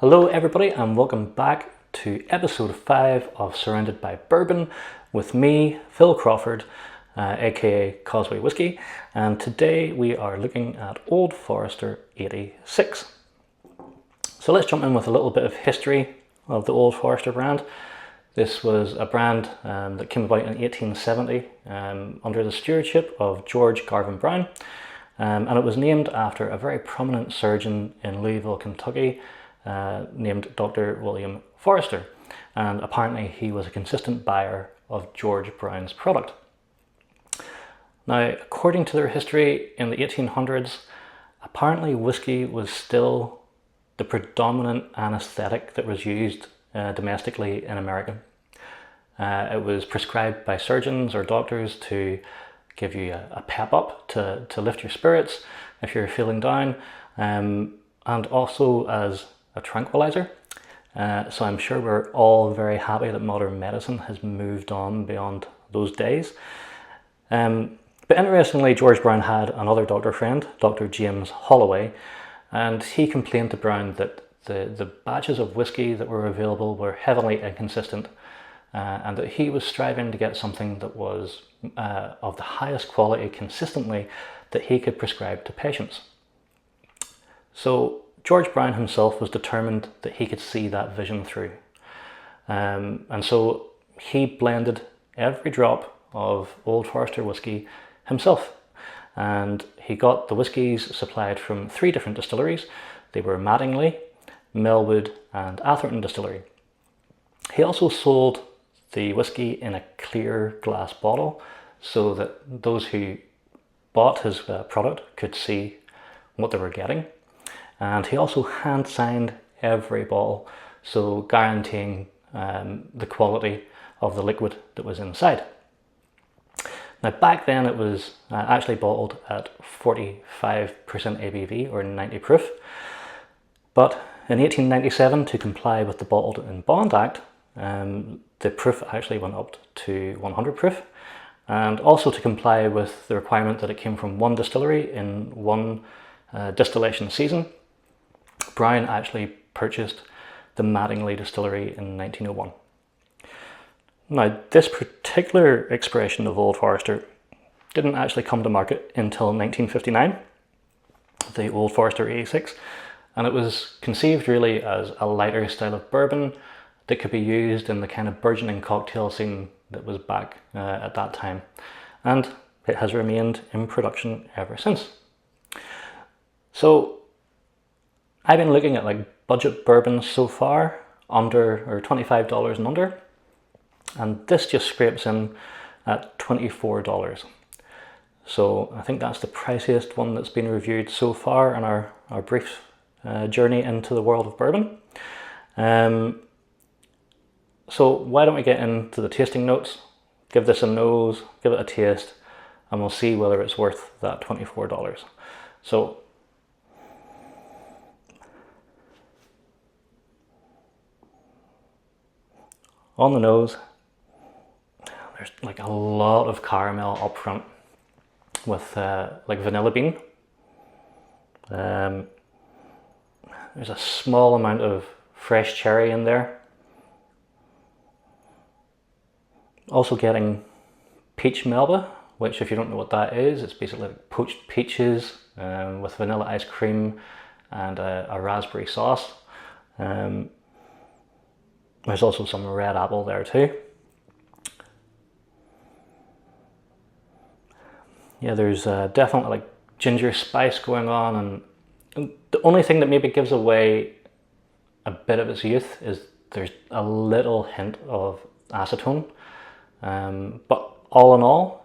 Hello everybody and welcome back to episode 5 of Surrounded by Bourbon with me, Phil Crawford, aka Causeway Whiskey, and today we are looking at Old Forester 86. So let's jump in with a little bit of history of the Old Forester brand. This was a brand that came about in 1870 under the stewardship of George Garvin Brown, and it was named after a very prominent surgeon in Louisville, Kentucky, named Dr. William Forester, and apparently he was a consistent buyer of George Brown's product. Now, according to their history in the 1800s, apparently whiskey was still the predominant anesthetic that was used domestically in America. It was prescribed by surgeons or doctors to give you a pep up to lift your spirits if you're feeling down, and also as a tranquilizer. So I'm sure we're all very happy that modern medicine has moved on beyond those days. But interestingly, George Brown had another doctor friend, Dr. James Holloway, and he complained to Brown that the batches of whiskey that were available were heavily inconsistent, and that he was striving to get something that was of the highest quality consistently that he could prescribe to patients. So George Brown himself was determined that he could see that vision through. And so he blended every drop of Old Forester whiskey himself. And he got the whiskies supplied from 3 different distilleries. They were Mattingly, Melwood and Atherton Distillery. He also sold the whiskey in a clear glass bottle so that those who bought his product could see what they were getting. And he also hand signed every bottle, so guaranteeing the quality of the liquid that was inside. Now back then it was actually bottled at 45% ABV or 90 proof, but in 1897, to comply with the Bottled in Bond Act, the proof actually went up to 100 proof, and also to comply with the requirement that it came from one distillery in one distillation season, Brown actually purchased the Mattingly distillery in 1901. Now, this particular expression of Old Forester didn't actually come to market until 1959, the Old Forester 86, and it was conceived really as a lighter style of bourbon that could be used in the kind of burgeoning cocktail scene that was back at that time, and it has remained in production ever since. So I've been looking at like budget bourbons so far, under or $25 and under, and this just scrapes in at $24. So I think that's the priciest one that's been reviewed so far in our brief journey into the world of bourbon. So why don't we get into the tasting notes, give this a nose, give it a taste, and we'll see whether it's worth that $24. So on the nose, there's like a lot of caramel up front with like vanilla bean. There's a small amount of fresh cherry in there. Also getting peach melba, which if you don't know what that is, it's basically like poached peaches with vanilla ice cream and a raspberry sauce. There's also some red apple there too. Yeah, there's definitely like ginger spice going on, and the only thing that maybe gives away a bit of its youth is there's a little hint of acetone. But all in all,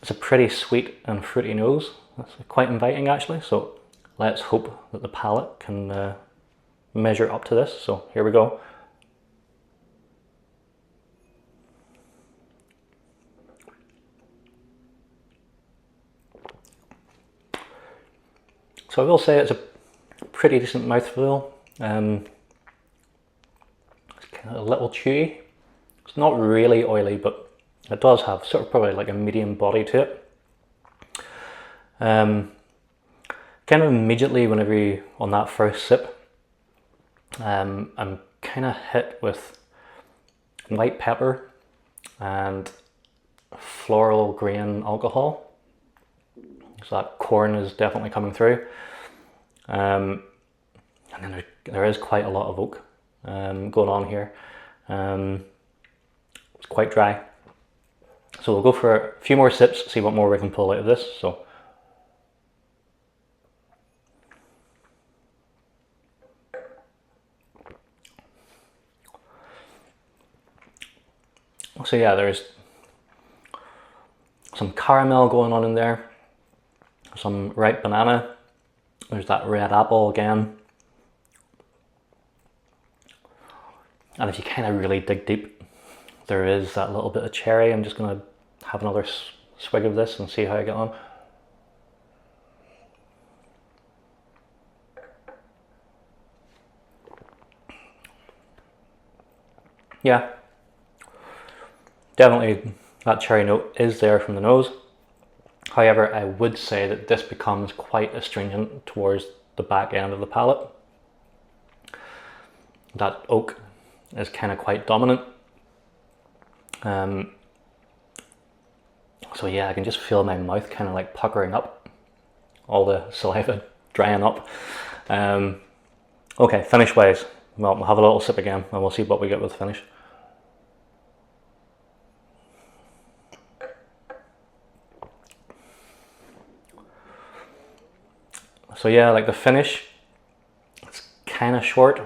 it's a pretty sweet and fruity nose. That's quite inviting actually, so let's hope that the palate can measure up to this. So here we go. So I will say it's a pretty decent mouthfeel. It's kind of a little chewy. It's not really oily, but it does have sort of probably like a medium body to it. Kind kind of immediately whenever you, on that first sip, I'm kind of hit with white pepper and floral grain alcohol. So that corn is definitely coming through. And then there is quite a lot of oak going on here. It's quite dry. So we'll go for a few more sips, see what more we can pull out of this. So yeah, there's some caramel going on in there, some ripe banana, there's that red apple again. And if you kind of really dig deep, there is that little bit of cherry. I'm just going to have another swig of this and see how I get on. Yeah, definitely that cherry note is there from the nose. However, I would say that this becomes quite astringent towards the back end of the palate. That oak is kind of quite dominant. So yeah, I can just feel my mouth kind of like puckering up, all the saliva drying up. Okay, finish wise. Well, we'll have a little sip again and we'll see what we get with the finish. So yeah, like the finish, it's kind of short,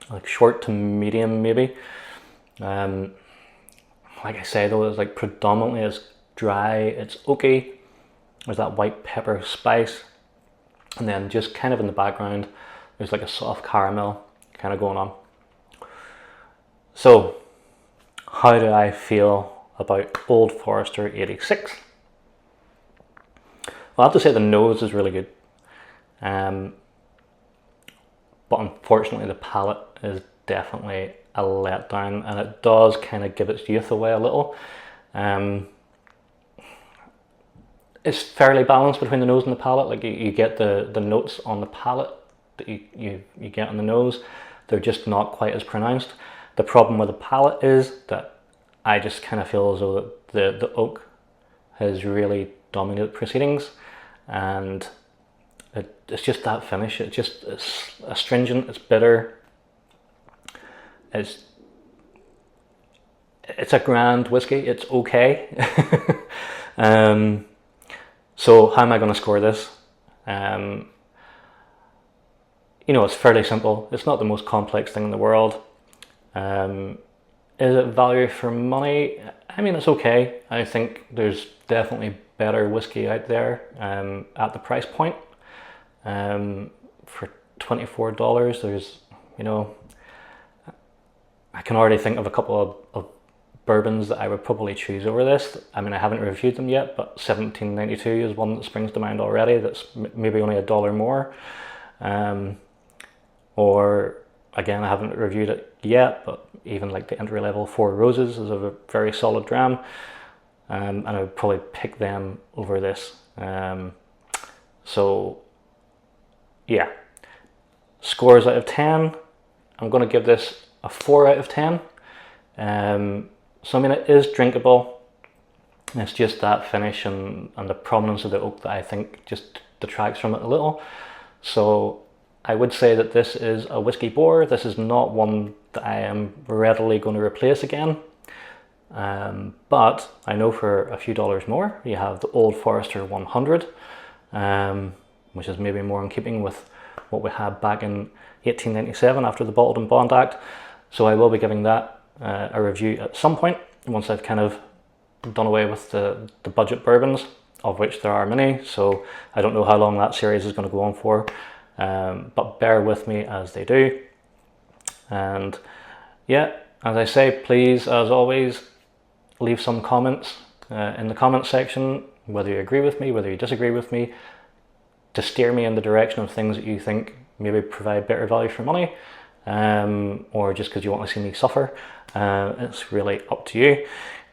like short to medium maybe. Like I say though, it's like predominantly it's dry, it's oaky, there's that white pepper spice, and then just kind of in the background, there's like a soft caramel kind of going on. So, how do I feel about Old Forester 86? Well, I have to say the nose is really good. But unfortunately the palate is definitely a letdown, and it does kind of give its youth away a little. It's fairly balanced between the nose and the palate. Like you get the notes on the palate that you get on the nose. They're just not quite as pronounced. The problem with the palate is that I just kind of feel as though that the oak has really dominated proceedings, and it's just that finish. It's astringent, it's bitter. It's a grand whiskey, it's okay. So how am I going to score this? You know, it's fairly simple. It's not the most complex thing in the world. Is it value for money? I mean, it's okay. I think there's definitely better whiskey out there at the price point. For $24, there's, you know, I can already think of a couple of bourbons that I would probably choose over this. I mean, I haven't reviewed them yet, but 1792 is one that springs to mind already. That's maybe only $1 more. Or again, I haven't reviewed it yet, but even like the entry level Four Roses is a very solid dram, and I would probably pick them over this. So yeah, scores out of 10, I'm going to give this a 4 out of 10. So I mean, it is drinkable. It's just that finish and the prominence of the oak that I think just detracts from it a little. So I would say that this is a whiskey bore. This is not one that I am readily going to replace again. But I know for a few dollars more, you have the Old Forester 100, which is maybe more in keeping with what we had back in 1897 after the Bottled and Bond Act. So I will be giving that a review at some point once I've kind of done away with the budget bourbons, of which there are many. So I don't know how long that series is going to go on for, but bear with me as they do. And yeah, as I say, please, as always, leave some comments in the comment section, whether you agree with me, whether you disagree with me, to steer me in the direction of things that you think maybe provide better value for money, or just because you want to see me suffer. It's really up to you.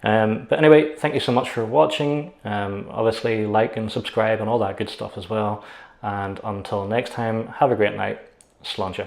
But anyway, thank you so much for watching. Obviously like and subscribe and all that good stuff as well. And until next time, have a great night. Sláinte.